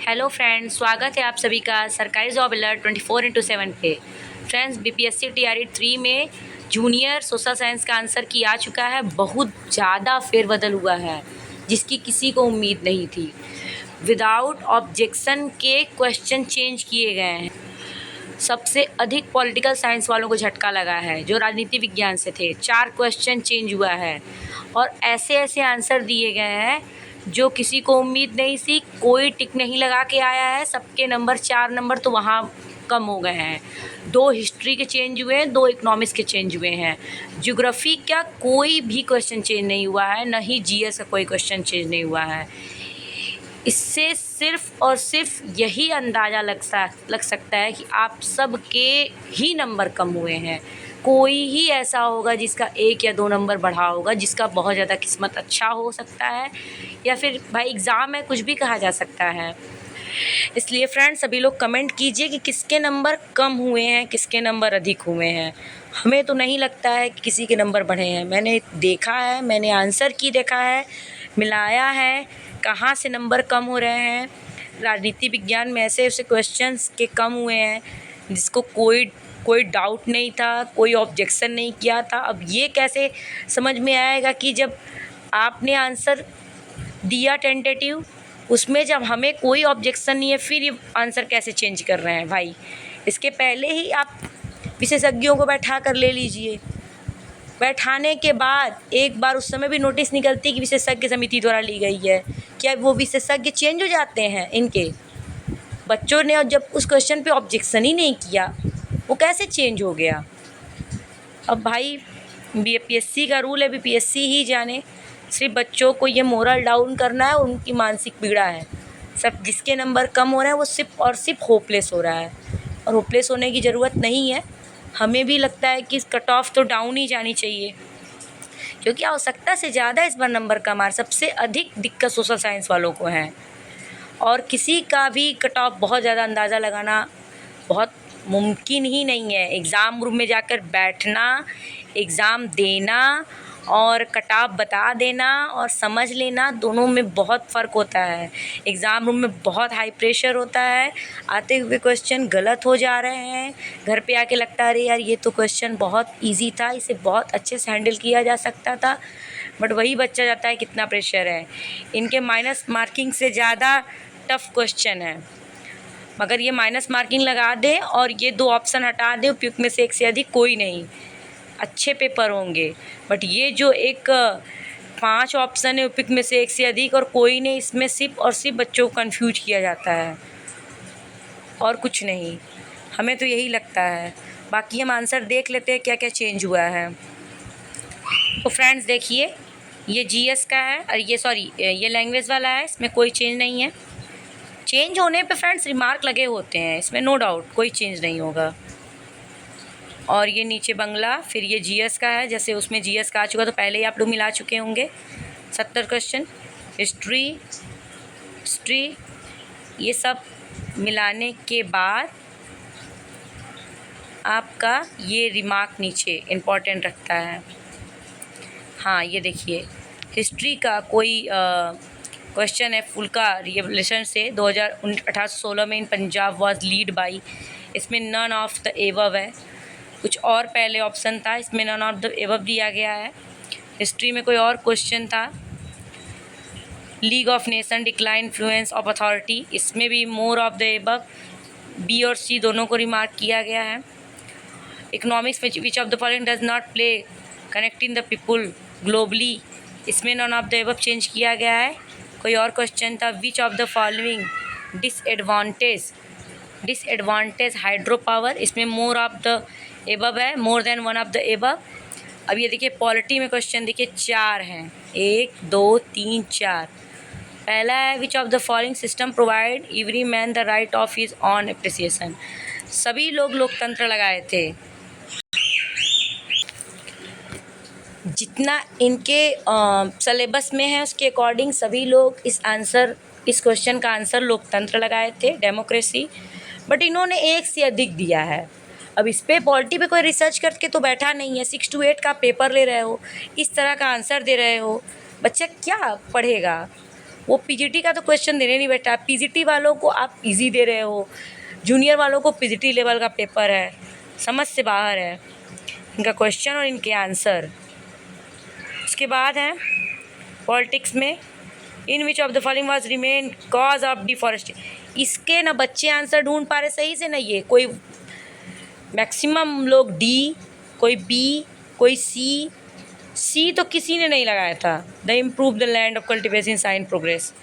Hello friends, स्वागत है आप सभी का सरकारी जॉब अलर्ट 24/7 पे। फ्रेंड्स, बीपीएससी टीआरई 3 में जूनियर सोशल साइंस का आंसर की आ चुका है। बहुत ज़्यादा फेरबदल हुआ है जिसकी किसी को उम्मीद नहीं थी। विदाउट ऑब्जेक्शन के क्वेश्चन चेंज किए गए हैं। सबसे अधिक पॉलिटिकल साइंस वालों को झटका लगा है जो राजनीति विज्ञान से थे। 4 क्वेश्चन चेंज हुआ है और ऐसे ऐसे आंसर दिए गए हैं जो किसी को उम्मीद नहीं थी। कोई टिक नहीं लगा के आया है। सबके नंबर 4 नंबर तो वहाँ कम हो गए हैं। 2 हिस्ट्री के चेंज हुए हैं, 2 इकोनॉमिक्स के चेंज हुए हैं। ज्योग्राफी का कोई भी क्वेश्चन चेंज नहीं हुआ है, न ही जीएस का कोई क्वेश्चन चेंज नहीं हुआ है। इससे सिर्फ और सिर्फ यही अंदाज़ा लग सकता है कि आप सबके ही नंबर कम हुए हैं। कोई ही ऐसा होगा जिसका 1 या 2 नंबर बढ़ा होगा, जिसका बहुत ज़्यादा किस्मत अच्छा हो सकता है, या फिर भाई एग्ज़ाम है, कुछ भी कहा जा सकता है। इसलिए फ्रेंड्स, सभी लोग कमेंट कीजिए कि किसके नंबर कम हुए हैं, किसके नंबर अधिक हुए हैं। हमें तो नहीं लगता है कि किसी के नंबर बढ़े हैं। मैंने देखा है, मैंने आंसर की देखा है, मिलाया है, कहाँ से नंबर कम हो रहे हैं। राजनीति विज्ञान में ऐसे ऐसे क्वेश्चंस के कम हुए हैं जिसको कोई डाउट नहीं था, कोई ऑब्जेक्शन नहीं किया था। अब ये कैसे समझ में आएगा कि जब आपने आंसर दिया टेंटेटिव, उसमें जब हमें कोई ऑब्जेक्शन नहीं है, फिर ये आंसर कैसे चेंज कर रहे हैं भाई। इसके पहले ही आप विशेषज्ञों को बैठा कर ले लीजिए। बैठाने के बाद एक बार उस समय भी नोटिस निकलती कि विशेषज्ञ समिति द्वारा ली गई है। क्या वो विशेषज्ञ चेंज हो जाते हैं? इनके बच्चों ने जब उस क्वेश्चन पे ऑब्जेक्शन ही नहीं किया, वो कैसे चेंज हो गया? अब भाई बीपीएससी का रूल है, बीपीएससी ही जाने। सिर्फ बच्चों को ये मोरल डाउन करना है, उनकी मानसिक पीड़ा है। सब जिसके नंबर कम हो रहे हैं वो सिर्फ और सिर्फ होपलेस हो रहा है, और होपलेस होने की ज़रूरत नहीं है। हमें भी लगता है कि कट ऑफ तो डाउन ही जानी चाहिए, क्योंकि आवश्यकता से ज़्यादा इस बार नंबर कम आ रहा। सबसे अधिक दिक्कत सोशल साइंस वालों को है, और किसी का भी कट ऑफ बहुत ज़्यादा अंदाज़ा लगाना बहुत मुमकिन ही नहीं है। एग्ज़ाम रूम में जाकर बैठना, एग्ज़ाम देना और कट ऑफ बता देना और समझ लेना, दोनों में बहुत फ़र्क होता है। एग्ज़ाम रूम में बहुत हाई प्रेशर होता है, आते हुए क्वेश्चन गलत हो जा रहे हैं, घर पे आके लगता है अरे यार ये तो क्वेश्चन बहुत इजी था, इसे बहुत अच्छे से हैंडल किया जा सकता था। बट वही बच्चा जाता है कितना प्रेशर है। इनके माइनस मार्किंग से ज़्यादा टफ़ क्वेश्चन है। मगर ये माइनस मार्किंग लगा दे और ये 2 ऑप्शन हटा दे, उपयुक्त में से एक से अधिक कोई नहीं, अच्छे पेपर होंगे। बट ये जो 5 ऑप्शन है, उपयुक्त में से एक से अधिक और कोई नहीं, इसमें सिर्फ और सिर्फ बच्चों को कन्फ्यूज किया जाता है और कुछ नहीं। हमें तो यही लगता है। बाकी हम आंसर देख लेते हैं क्या क्या चेंज हुआ है। तो फ्रेंड्स देखिए, ये जीएस का है और ये लैंग्वेज वाला है, इसमें कोई चेंज नहीं है। चेंज होने पे फ्रेंड्स रिमार्क लगे होते हैं, इसमें नो डाउट कोई चेंज नहीं होगा। और ये नीचे बंगला, फिर ये जीएस का है। जैसे उसमें जीएस का आ चुका तो पहले ही आप लोग मिला चुके होंगे 70 क्वेश्चन। हिस्ट्री ये सब मिलाने के बाद आपका ये रिमार्क नीचे इम्पॉर्टेंट रखता है। हाँ, ये देखिए, हिस्ट्री का कोई क्वेश्चन है फुल्का रिवोल्यूशन से 1816 में इन पंजाब वाज लीड बाई। इसमें नन ऑफ द एबव है। कुछ और पहले ऑप्शन था, इसमें नन ऑफ द एबव दिया गया है। हिस्ट्री में कोई और क्वेश्चन था, League of Nation decline influence of authority, इसमें भी more of the above, B और सी दोनों को रिमार्क किया गया है। इकोनॉमिक्स में which of the following does not play connecting the people globally, इसमें none of the above change किया गया है। कोई और क्वेश्चन था, which of the following disadvantage hydro power, इसमें मोर ऑफ द एबव है, more than one of the above. अब ये देखिए पॉलिटी में क्वेश्चन देखिए 4 हैं, 1 2 3 4। पहला है विच of the following system provide every man the right of his on appreciation. सभी लोग लोकतंत्र लगाए थे। जितना इनके सिलेबस में है उसके अकॉर्डिंग सभी लोग इस क्वेश्चन का आंसर लोकतंत्र लगाए थे, डेमोक्रेसी। बट इन्होंने 1 से अधिक दिया है। अब इस पे पॉलिटी पे कोई रिसर्च करके तो बैठा नहीं है। 6 to 8 का पेपर ले रहे हो, इस तरह का आंसर दे रहे हो, बच्चा क्या पढ़ेगा? वो पीजीटी का तो क्वेश्चन देने नहीं बैठा, पीजीटी वालों को आप इजी दे रहे हो, जूनियर वालों को पीजीटी लेवल का पेपर है, समझ से बाहर है इनका क्वेश्चन और इनके आंसर। उसके बाद है पॉलिटिक्स में, in which of the following was remain cause of deforestation. इसके ना बच्चे आंसर ढूंढ पा रहे सही से, ना ये कोई मैक्सिमम लोग डी, कोई बी, कोई सी तो किसी ने नहीं लगाया था। The improve the land of cultivation sign progress.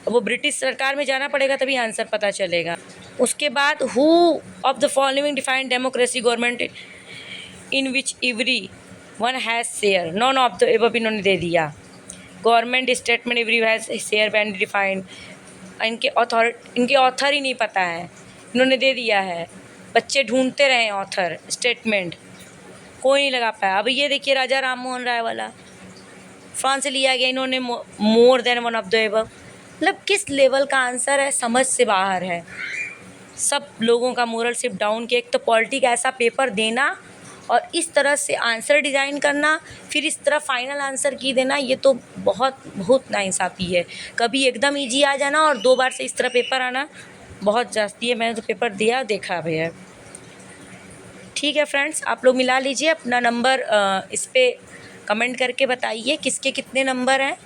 अब वो ब्रिटिश सरकार में जाना पड़ेगा तभी आंसर पता चलेगा। उसके बाद who of the following defined democracy government in which every one has share, none of the above इन्होंने दे दिया। Government statement every has share band defined, इनके ऑथर ही नहीं पता है, इन्होंने दे दिया है। बच्चे ढूंढते रहे ऑथर स्टेटमेंट, कोई नहीं लगा पाया। अब ये देखिए राजा राम मोहन राय वाला फ्रांस से लिया गया, इन्होंने मोर than one of the above. मतलब किस लेवल का आंसर है, समझ से बाहर है। सब लोगों का मोरल सिर्फ डाउन कि एक तो पॉलिटी का ऐसा पेपर देना और इस तरह से आंसर डिज़ाइन करना, फिर इस तरह फाइनल आंसर की देना, ये तो बहुत नाइंसाफ़ी है। कभी एकदम ईजी आ जाना और 2 बार से इस तरह पेपर आना बहुत जास्ती है। मैंने तो पेपर दिया, देखा भी है। ठीक है फ्रेंड्स, आप लोग मिला लीजिए अपना नंबर, इस पर कमेंट करके बताइए किसके कितने नंबर हैं।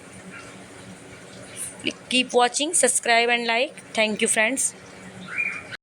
Keep watching, subscribe and like. Thank you friends.